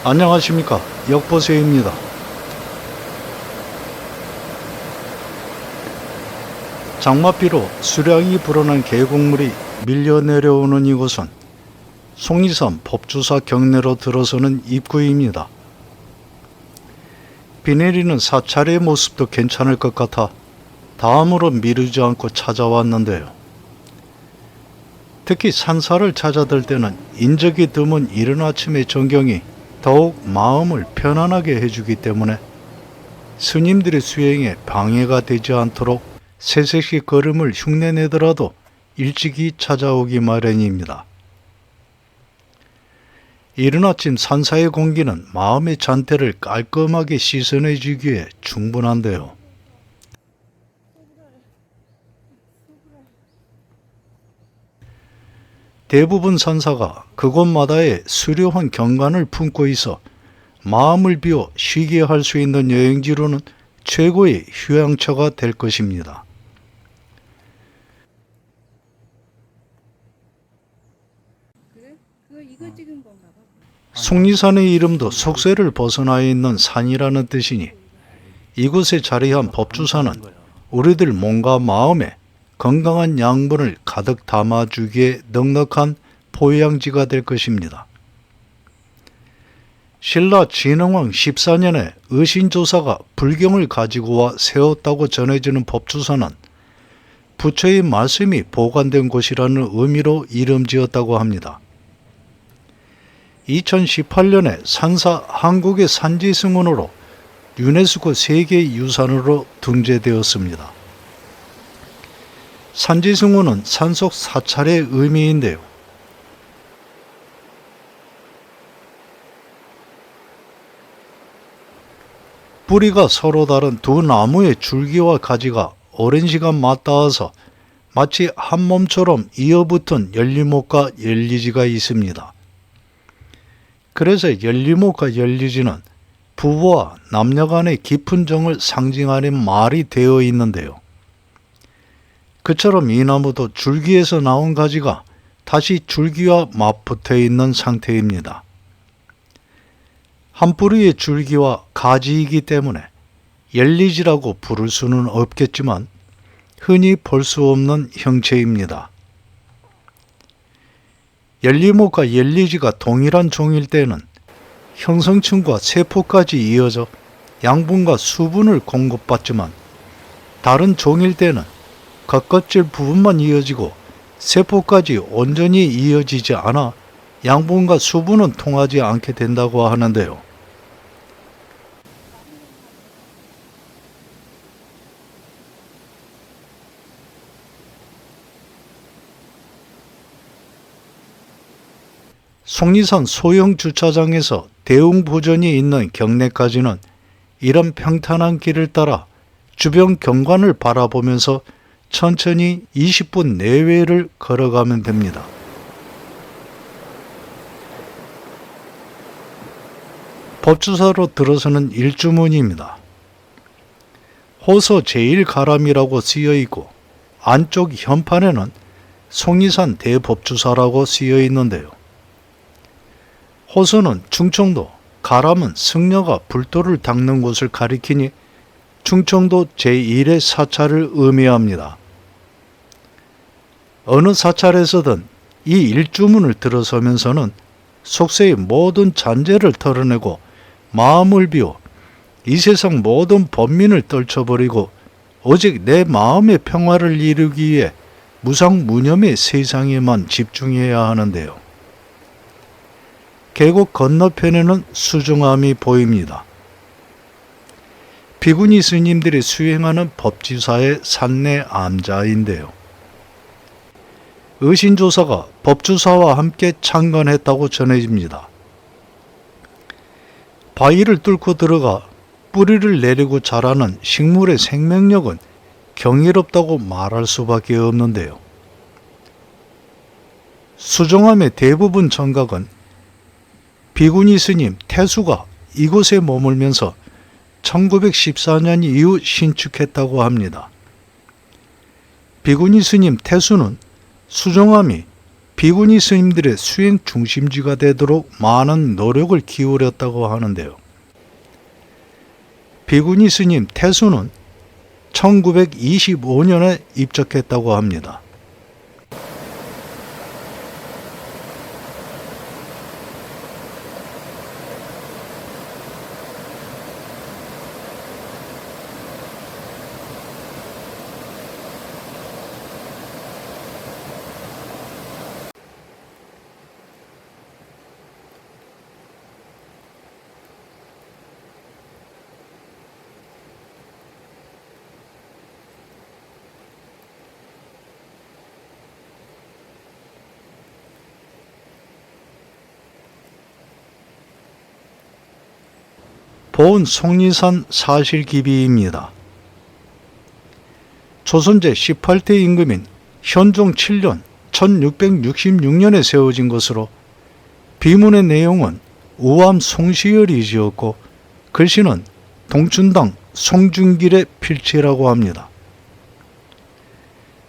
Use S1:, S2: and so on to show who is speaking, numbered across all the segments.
S1: 안녕하십니까, 역보세입니다. 장맛비로 수량이 불어난 계곡물이 밀려 내려오는 이곳은 속리산 법주사 경내로 들어서는 입구입니다. 비 내리는 사찰의 모습도 괜찮을 것 같아 다음으로 미루지 않고 찾아왔는데요. 특히 산사를 찾아들 때는 인적이 드문 이른 아침의 전경이 더욱 마음을 편안하게 해주기 때문에 스님들의 수행에 방해가 되지 않도록 새색시 걸음을 흉내내더라도 일찍이 찾아오기 마련입니다. 이른 아침 산사의 공기는 마음의 잔태를 깔끔하게 씻어내주기에 충분한데요. 대부분 산사가 그곳마다의 수려한 경관을 품고 있어 마음을 비워 쉬게 할 수 있는 여행지로는 최고의 휴양처가 될 것입니다. 속리산의 이름도 속세를 벗어나 있는 산이라는 뜻이니 이곳에 자리한 법주사는 우리들 몸과 마음에 건강한 양분을 가득 담아주기에 넉넉한 포양지가 될 것입니다. 신라 진흥왕 14년에 의신조사가 불경을 가지고 와 세웠다고 전해지는 법주사는 부처의 말씀이 보관된 곳이라는 의미로 이름 지었다고 합니다. 2018년에 산사 한국의 산지승원으로 유네스코 세계유산으로 등재되었습니다. 산지승원은 산속 사찰의 의미인데요. 뿌리가 서로 다른 두 나무의 줄기와 가지가 오랜 시간 맞닿아서 마치 한 몸처럼 이어붙은 열리목과 열리지가 있습니다. 그래서 열리목과 열리지는 부부와 남녀 간의 깊은 정을 상징하는 말이 되어 있는데요. 그처럼 이 나무도 줄기에서 나온 가지가 다시 줄기와 맞붙어 있는 상태입니다. 한 뿌리의 줄기와 가지이기 때문에 열리지라고 부를 수는 없겠지만 흔히 볼 수 없는 형체입니다. 열리목과 열리지가 동일한 종일 때는 형성층과 세포까지 이어져 양분과 수분을 공급받지만 다른 종일 때는 겉껍질 부분만 이어지고 세포까지 온전히 이어지지 않아 양분과 수분은 통하지 않게 된다고 하는데요. 속리산 소형 주차장에서 대웅보전이 있는 경내까지는 이런 평탄한 길을 따라 주변 경관을 바라보면서 천천히 20분 내외를 걸어가면 됩니다. 법주사로 들어서는 일주문입니다. 호서 제1가람이라고 쓰여있고 안쪽 현판에는 속리산 대법주사라고 쓰여있는데요. 호서는 충청도, 가람은 승려가 불도를 닦는 곳을 가리키니 충청도 제1의 사찰을 의미합니다. 어느 사찰에서든 이 일주문을 들어서면서는 속세의 모든 잔재를 털어내고 마음을 비워 이 세상 모든 번민을 떨쳐버리고 오직 내 마음의 평화를 이루기 위해 무상무념의 세상에만 집중해야 하는데요. 계곡 건너편에는 수정암이 보입니다. 비구니 스님들이 수행하는 법주사의 산내 암자인데요. 의신조사가 법주사와 함께 창건했다고 전해집니다. 바위를 뚫고 들어가 뿌리를 내리고 자라는 식물의 생명력은 경이롭다고 말할 수밖에 없는데요. 수정암의 대부분 정각은 비구니 스님 태수가 이곳에 머물면서 1914년 이후 신축했다고 합니다. 비구니 스님 태수는 수정암이 비구니 스님들의 수행 중심지가 되도록 많은 노력을 기울였다고 하는데요. 비구니 스님 태수는 1925년에 입적했다고 합니다. 본 속리산 사실기비입니다. 조선제 18대 임금인 현종 7년 1666년에 세워진 것으로 비문의 내용은 우암 송시열이 지었고 글씨는 동춘당 송중길의 필체라고 합니다.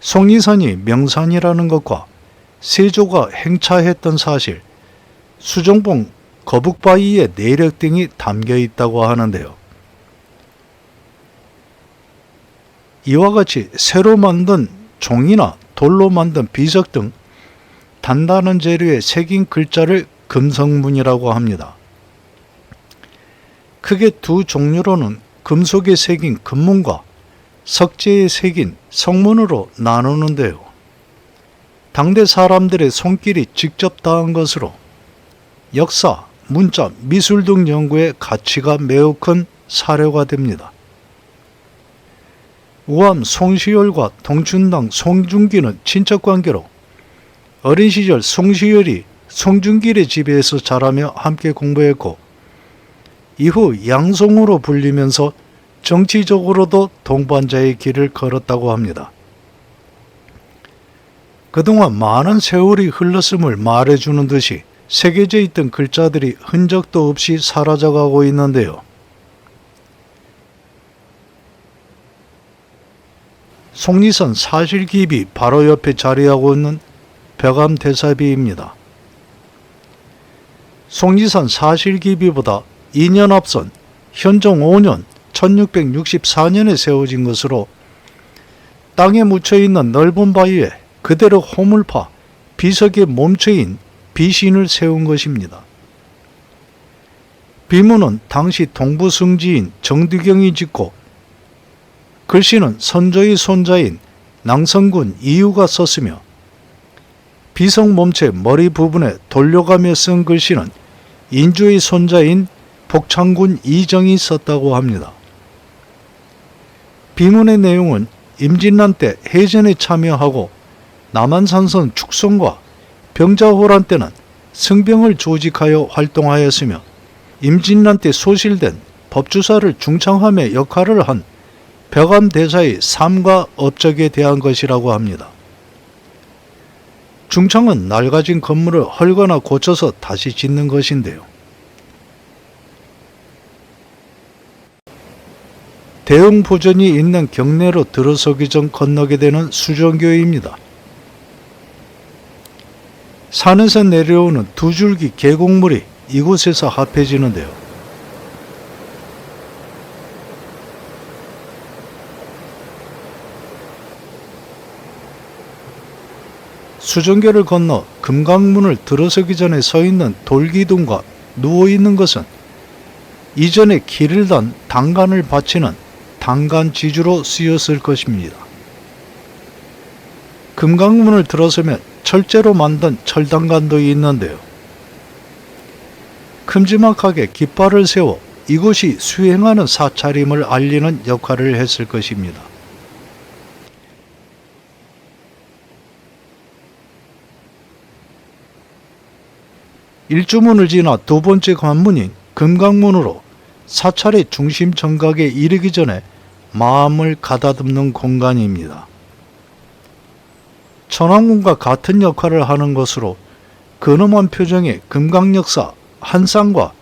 S1: 속리산이 명산이라는 것과 세조가 행차했던 사실, 수정봉 거북바위의 내력 등이 담겨 있다고 하는데요. 이와 같이 새로 만든 종이나 돌로 만든 비석 등 단단한 재료에 새긴 글자를 금성문이라고 합니다. 크게 두 종류로는 금속에 새긴 금문과 석재에 새긴 성문으로 나누는데요. 당대 사람들의 손길이 직접 닿은 것으로 역사, 문자, 미술 등 연구의 가치가 매우 큰 사료가 됩니다. 우암 송시열과 동춘당 송중길은 친척관계로 어린 시절 송시열이 송중길의 집에서 자라며 함께 공부했고 이후 양송으로 불리면서 정치적으로도 동반자의 길을 걸었다고 합니다. 그동안 많은 세월이 흘렀음을 말해주는 듯이 새겨져 있던 글자들이 흔적도 없이 사라져가고 있는데요. 속리산 사실기비 바로 옆에 자리하고 있는 벽암대사비입니다. 속리산 사실기비보다 2년 앞선 현종 5년 1664년에 세워진 것으로 땅에 묻혀있는 넓은 바위에 그대로 홈을 파 비석에 멈춰인 비신을 세운 것입니다. 비문은 당시 동부승지인 정두경이 짓고 글씨는 선조의 손자인 낭성군 이유가 썼으며 비석 몸체 머리 부분에 돌려가며 쓴 글씨는 인주의 손자인 복창군 이정이 썼다고 합니다. 비문의 내용은 임진란 때 해전에 참여하고 남한산성 축성과 병자호란 때는 승병을 조직하여 활동하였으며 임진란 때 소실된 법주사를 중창함의 역할을 한 벽암대사의 삶과 업적에 대한 것이라고 합니다. 중창은 낡아진 건물을 헐거나 고쳐서 다시 짓는 것인데요. 대흥 보전이 있는 경내로 들어서기 전 건너게 되는 수정교입니다. 산에서 내려오는 두 줄기 계곡물이 이곳에서 합해지는데요. 수정교를 건너 금강문을 들어서기 전에 서 있는 돌기둥과 누워 있는 것은 이전에 길을 단 당간을 바치는 당간지주로 쓰였을 것입니다. 금강문을 들어서면 철제로 만든 철당간도 있는데요. 큼지막하게 깃발을 세워 이곳이 수행하는 사찰임을 알리는 역할을 했을 것입니다. 일주문을 지나 두 번째 관문인 금강문으로 사찰의 중심 정각에 이르기 전에 마음을 가다듬는 공간입니다. 천왕문과 같은 역할을 하는 것으로 근엄한 표정의 금강역사 한상과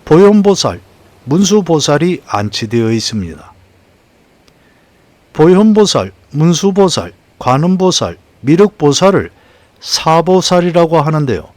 S1: 보현보살, 문수보살이 안치되어 있습니다. 보현보살, 문수보살, 관음보살, 미륵보살을 사보살이라고 하는데요.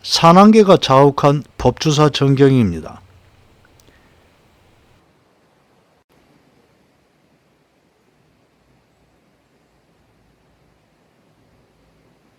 S1: 산안계가 자욱한 법주사 전경입니다.